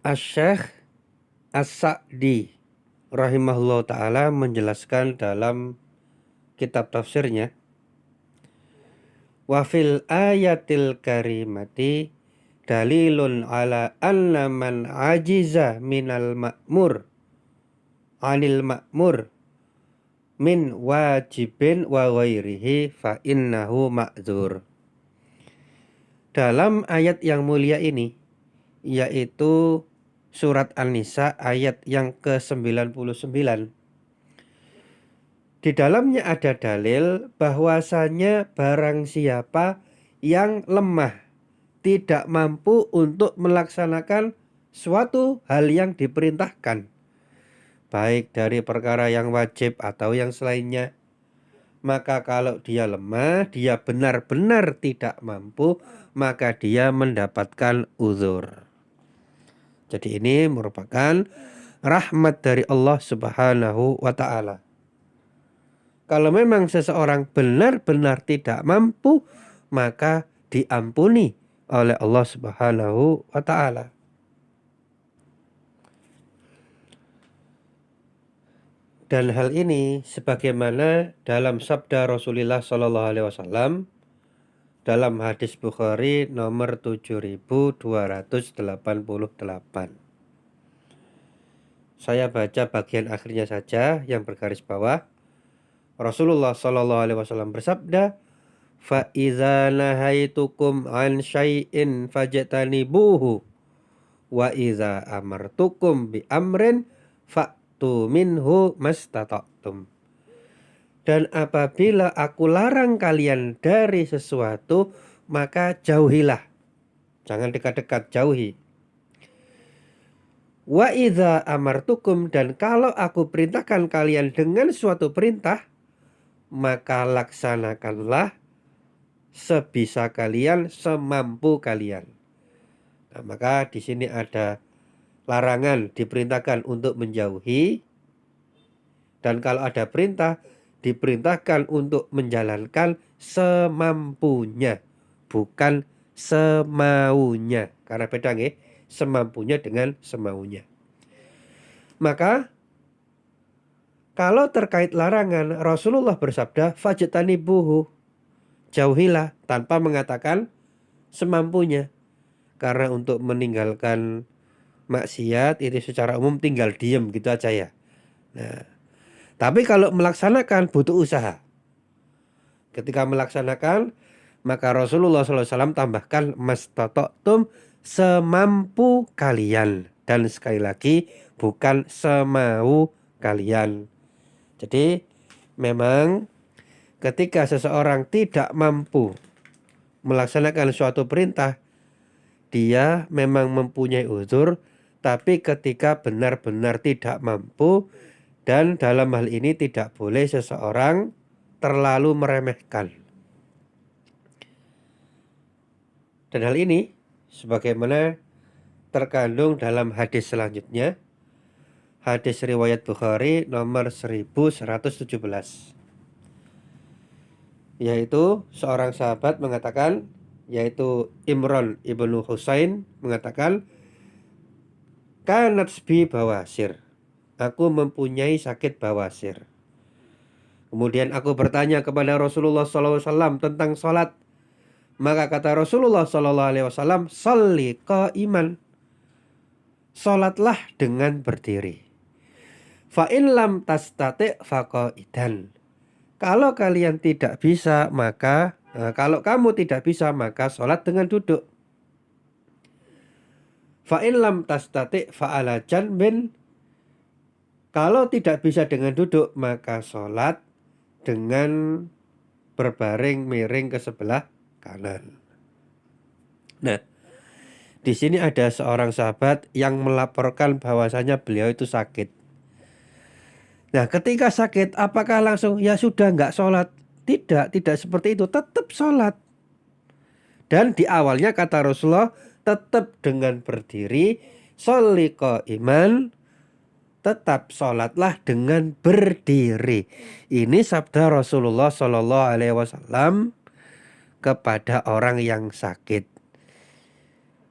Asy-Syaikh As-Sa'di rahimahullah ta'ala menjelaskan dalam kitab tafsirnya, wa fil ayatil karimati dalilun ala anna man ajiza minal ma'mur anil ma'mur min wajibin wa ghairihi fa innahu ma'dzur. Dalam ayat yang mulia ini, yaitu surat An-Nisa ayat yang ke-99, di dalamnya ada dalil bahwasanya barang siapa yang lemah, tidak mampu untuk melaksanakan suatu hal yang diperintahkan, baik dari perkara yang wajib atau yang selainnya, maka kalau dia lemah, dia benar-benar tidak mampu, maka dia mendapatkan uzur. Jadi ini merupakan rahmat dari Allah Subhanahu wa ta'ala. Kalau memang seseorang benar-benar tidak mampu, maka diampuni oleh Allah Subhanahu wa ta'ala. Dan hal ini sebagaimana dalam sabda Rasulullah SAW dalam hadis Bukhari nomor 7288. Saya baca bagian akhirnya saja yang bergaris bawah. Rasulullah SAW bersabda, fa iza nahaitukum an syai'in fajtanibuhu wa iza amartukum bi amrin fa'tu minhu mastata'tum. Dan apabila aku larang kalian dari sesuatu, maka jauhilah. Jangan dekat-dekat, jauhi. Wa iza amartukum, dan kalau aku perintahkan kalian dengan suatu perintah, maka laksanakanlah sebisa kalian, semampu kalian. Nah, maka di sini ada larangan, diperintahkan untuk menjauhi, dan kalau ada perintah, diperintahkan untuk menjalankan semampunya, bukan semaunya. Karena beda nggih, semampunya dengan semaunya. Maka kalau terkait larangan, Rasulullah bersabda, fajtanibuhu, jauhilah, tanpa mengatakan semampunya. Karena untuk meninggalkan maksiat itu secara umum tinggal diem gitu aja ya. Nah, tapi kalau melaksanakan butuh usaha. Ketika melaksanakan, maka Rasulullah SAW tambahkan mastata'tum, semampu kalian. Dan sekali lagi, bukan semau kalian. Jadi memang ketika seseorang tidak mampu melaksanakan suatu perintah, dia memang mempunyai uzur. Tapi ketika benar-benar tidak mampu, dan dalam hal ini tidak boleh seseorang terlalu meremehkan. Dan hal ini sebagaimana terkandung dalam hadis selanjutnya, hadis riwayat Bukhari nomor 1117, yaitu seorang sahabat mengatakan, yaitu Imran ibnu Husain mengatakan, kanat bi bawasir, aku mempunyai sakit bawasir. Kemudian aku bertanya kepada Rasulullah SAW tentang sholat. Maka kata Rasulullah SAW, sholli qaiman, sholatlah dengan berdiri. Fa in lam tastati' faqaidan, kalau kalian tidak bisa, maka kalau kamu tidak bisa, maka sholat dengan duduk. Fa in lam tastati' fa ala janbin, kalau tidak bisa dengan duduk, maka sholat dengan berbaring miring ke sebelah kanan. Nah, di sini ada seorang sahabat yang melaporkan bahwasanya beliau itu sakit. Nah, ketika sakit, apakah langsung ya sudah nggak sholat? Tidak seperti itu, tetap sholat. Dan di awalnya kata Rasulullah, tetap dengan berdiri, sholli qaiman, tetap sholatlah dengan berdiri. Ini sabda Rasulullah SAW kepada orang yang sakit.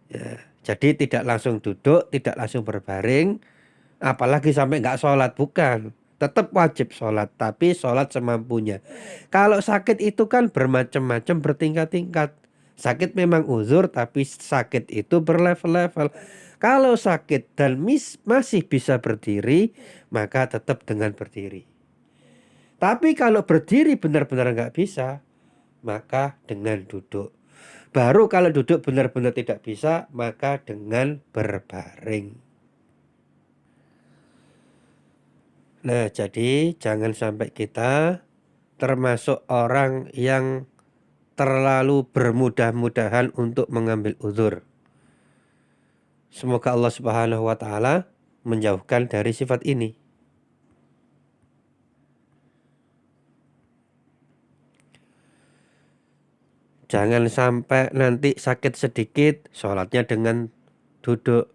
Ya, Jadi tidak langsung duduk, tidak langsung berbaring, apalagi sampai nggak sholat, bukan. Tetap wajib sholat, tapi sholat semampunya. Kalau sakit itu kan bermacam-macam, bertingkat-tingkat. Sakit memang uzur, tapi sakit itu berlevel-level. Kalau sakit dan masih bisa berdiri, maka tetap dengan berdiri. Tapi kalau berdiri benar-benar nggak bisa, maka dengan duduk. Baru kalau duduk benar-benar tidak bisa, maka dengan berbaring. Nah, jadi jangan sampai kita termasuk orang yang terlalu bermudah-mudahan untuk mengambil uzur. Semoga Allah Subhanahu wa taala menjauhkan dari sifat ini. Jangan sampai nanti sakit sedikit, sholatnya dengan duduk.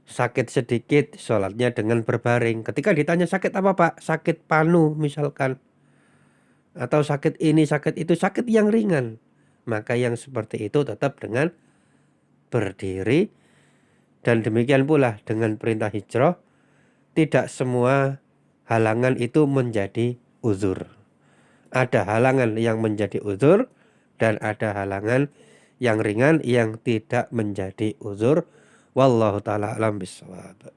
Sakit sedikit, sholatnya dengan berbaring. Ketika ditanya sakit apa Pak? Sakit panu misalkan. Atau sakit ini, sakit itu, sakit yang ringan. Maka yang seperti itu tetap dengan berdiri. Dan demikian pula dengan perintah hijrah. Tidak semua halangan itu menjadi uzur. Ada halangan yang menjadi uzur. Dan ada halangan yang ringan yang tidak menjadi uzur. Wallahu ta'ala alam bisawab.